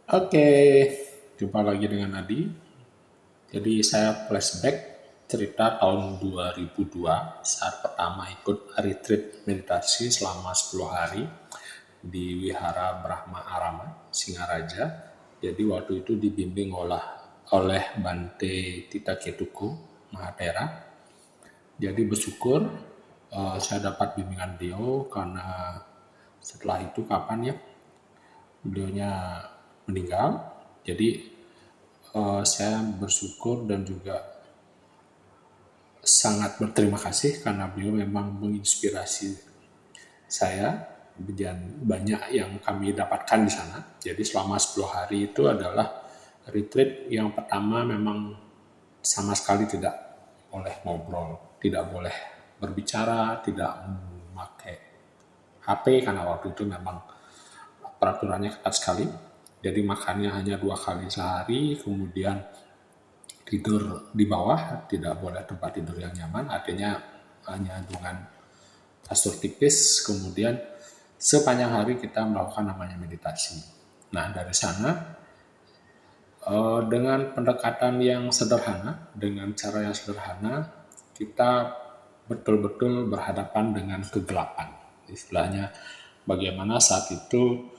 Oke, jumpa lagi dengan Adi. Jadi saya flashback cerita tahun 2002 saat pertama ikut retreat meditasi selama 10 hari di Wihara Brahma Arama, Singaraja. Jadi waktu itu dibimbing oleh Bante Tita Ketuku Mahatera. Jadi bersyukur saya dapat bimbingan beliau karena setelah itu kapan ya beliaunya meninggal. Jadi saya bersyukur dan juga sangat berterima kasih karena beliau memang menginspirasi saya dan banyak yang kami dapatkan di sana. Jadi selama 10 hari itu adalah retreat yang pertama memang sama sekali tidak boleh ngobrol, tidak boleh berbicara, tidak memakai HP karena waktu itu memang peraturannya ketat sekali. Jadi makannya hanya 2 kali sehari, kemudian tidur di bawah, tidak boleh tempat tidur yang nyaman, artinya hanya dengan kasur tipis, kemudian sepanjang hari kita melakukan namanya meditasi. Nah dari sana dengan pendekatan yang sederhana, dengan cara yang sederhana, kita betul-betul berhadapan dengan kegelapan. Istilahnya bagaimana saat itu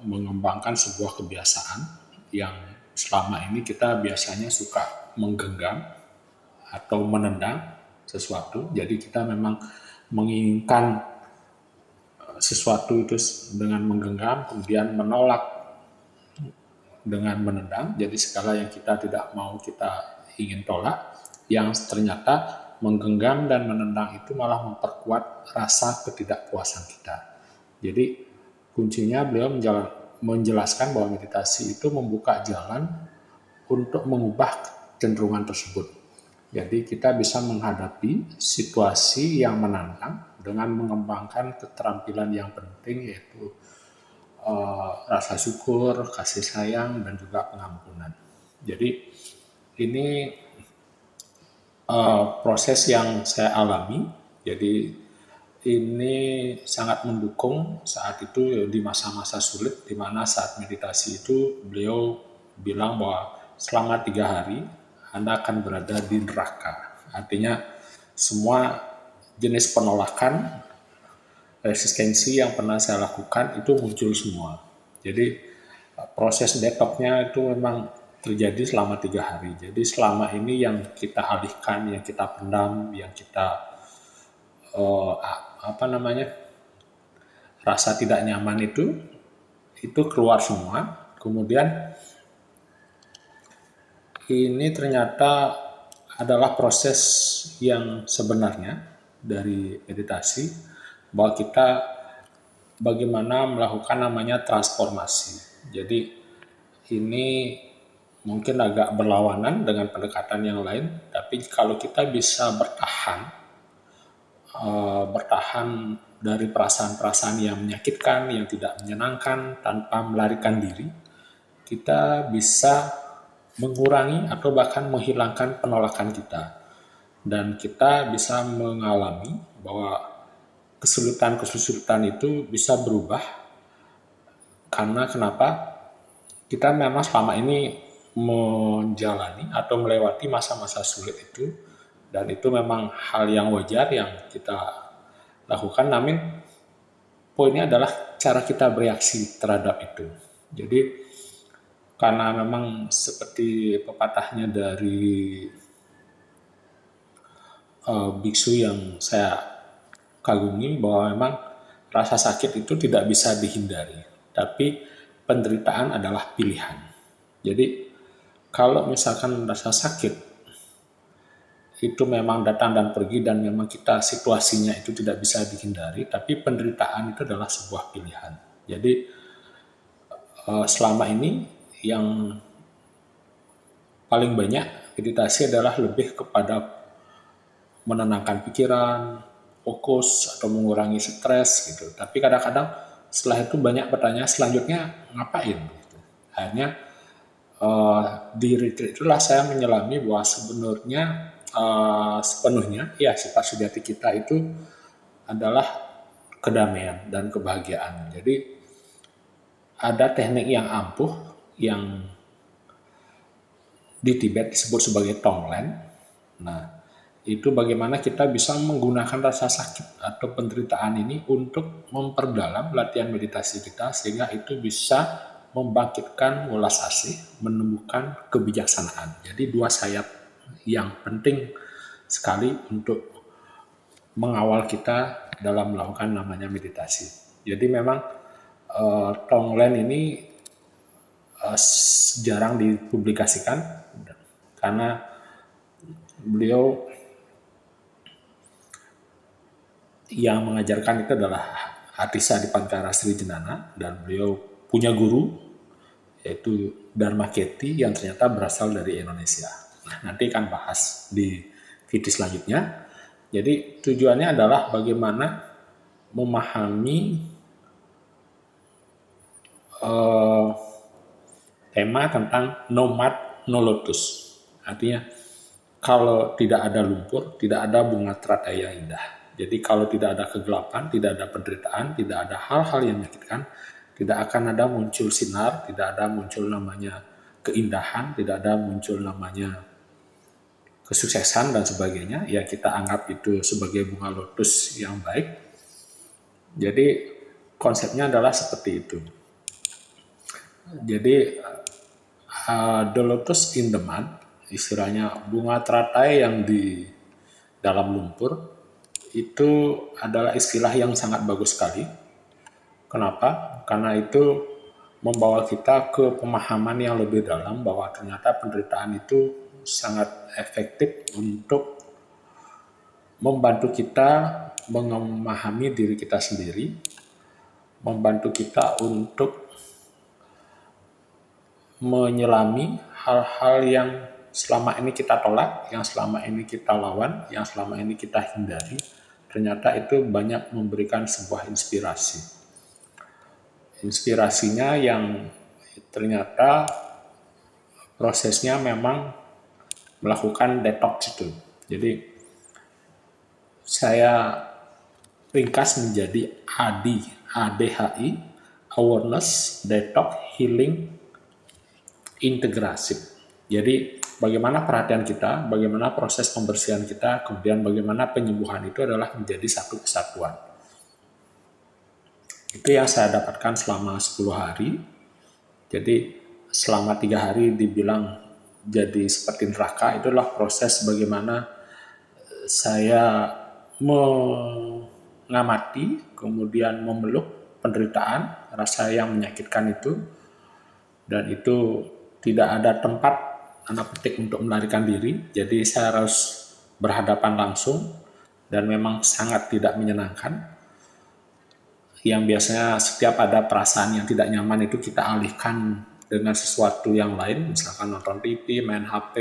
mengembangkan sebuah kebiasaan yang selama ini kita biasanya suka menggenggam atau menendang sesuatu. Jadi kita memang menginginkan sesuatu itu dengan menggenggam, kemudian menolak dengan menendang. Jadi segala yang kita tidak mau kita ingin tolak, yang ternyata menggenggam dan menendang itu malah memperkuat rasa ketidakpuasan kita. Jadi kuncinya beliau menjelaskan bahwa meditasi itu membuka jalan untuk mengubah kecenderungan tersebut. Jadi kita bisa menghadapi situasi yang menantang dengan mengembangkan keterampilan yang penting yaitu rasa syukur, kasih sayang, dan juga pengampunan. Jadi ini proses yang saya alami. Jadi ini sangat mendukung saat itu di masa-masa sulit, di mana saat meditasi itu beliau bilang bahwa selama 3 hari Anda akan berada di neraka. Artinya semua jenis penolakan, resistensi yang pernah saya lakukan itu muncul semua. Jadi proses detoxnya itu memang terjadi selama 3 hari. Jadi selama ini yang kita alihkan, yang kita pendam, yang kita uh, apa namanya rasa tidak nyaman itu keluar semua. Kemudian ini ternyata adalah proses yang sebenarnya dari meditasi bahwa kita bagaimana melakukan namanya transformasi. Jadi ini mungkin agak berlawanan dengan pendekatan yang lain, tapi kalau kita bisa bertahan dari perasaan-perasaan yang menyakitkan, yang tidak menyenangkan tanpa melarikan diri, kita bisa mengurangi atau bahkan menghilangkan penolakan kita. Dan kita bisa mengalami bahwa kesulitan-kesulitan itu bisa berubah karena kenapa? Kita memang selama ini menjalani atau melewati masa-masa sulit itu dan itu memang hal yang wajar yang kita lakukan, namun poinnya adalah cara kita bereaksi terhadap itu. Jadi karena memang seperti pepatahnya dari biksu yang saya kagumi bahwa memang rasa sakit itu tidak bisa dihindari, tapi penderitaan adalah pilihan. Jadi kalau misalkan rasa sakit itu memang datang dan pergi dan memang kita situasinya itu tidak bisa dihindari, tapi penderitaan itu adalah sebuah pilihan. Jadi selama ini yang paling banyak meditasi adalah lebih kepada menenangkan pikiran, fokus atau mengurangi stres gitu. Tapi kadang-kadang setelah itu banyak bertanya selanjutnya ngapain gitu. Akhirnya di retreat itulah saya menyelami bahwa sebenarnya sepenuhnya ya sifat sejati kita itu adalah kedamaian dan kebahagiaan. Jadi ada teknik yang ampuh yang di Tibet disebut sebagai Tonglen. Nah, itu bagaimana kita bisa menggunakan rasa sakit atau penderitaan ini untuk memperdalam latihan meditasi kita sehingga itu bisa membangkitkan welas asih, menumbuhkan kebijaksanaan. Jadi dua sayap yang penting sekali untuk mengawal kita dalam melakukan namanya meditasi. Jadi memang Tonglen ini jarang dipublikasikan karena beliau yang mengajarkan itu adalah Atisa Dipantara Sri Jenana, dan beliau punya guru yaitu Dharma Keti yang ternyata berasal dari Indonesia. Nah, nanti akan bahas di video selanjutnya. Jadi tujuannya adalah bagaimana memahami tema tentang nomad no lotus. Artinya kalau tidak ada lumpur, tidak ada bunga teratai yang indah. Jadi kalau tidak ada kegelapan, tidak ada penderitaan, tidak ada hal-hal yang menyakitkan, tidak akan ada muncul sinar, tidak ada muncul namanya keindahan, tidak ada muncul namanya kesuksesan dan sebagainya. Ya kita anggap itu sebagai bunga lotus yang baik. Jadi konsepnya adalah seperti itu. Jadi the lotus in the mud, istilahnya bunga teratai yang di dalam lumpur, itu adalah istilah yang sangat bagus sekali. Kenapa? Karena itu membawa kita ke pemahaman yang lebih dalam bahwa ternyata penderitaan itu sangat efektif untuk membantu kita memahami diri kita sendiri, membantu kita untuk menyelami hal-hal yang selama ini kita tolak, yang selama ini kita lawan, yang selama ini kita hindari. Ternyata itu banyak memberikan sebuah inspirasi. Inspirasinya yang ternyata prosesnya memang melakukan detox itu. Jadi saya ringkas menjadi ADHI, Awareness, Detox, Healing, Integrasi. Jadi bagaimana perhatian kita, bagaimana proses pembersihan kita, kemudian bagaimana penyembuhan itu adalah menjadi satu kesatuan. Itu yang saya dapatkan selama 10 hari. Jadi selama 3 hari dibilang jadi seperti neraka, itulah proses bagaimana saya mengamati, kemudian memeluk penderitaan, rasa yang menyakitkan itu, dan itu tidak ada tempat tanda petik untuk melarikan diri, jadi saya harus berhadapan langsung dan memang sangat tidak menyenangkan. Yang biasanya setiap ada perasaan yang tidak nyaman itu kita alihkan dengan sesuatu yang lain, misalkan nonton TV, main HP,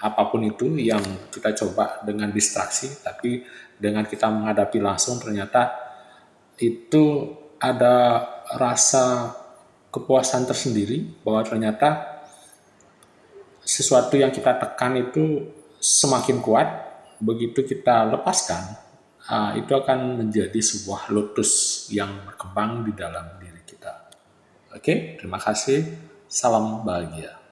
apapun itu yang kita coba dengan distraksi, tapi dengan kita menghadapi langsung ternyata itu ada rasa kepuasan tersendiri bahwa ternyata sesuatu yang kita tekan itu semakin kuat, begitu kita lepaskan, itu akan menjadi sebuah lotus yang berkembang di dalam diri kita. Oke, terima kasih. Salam bahagia.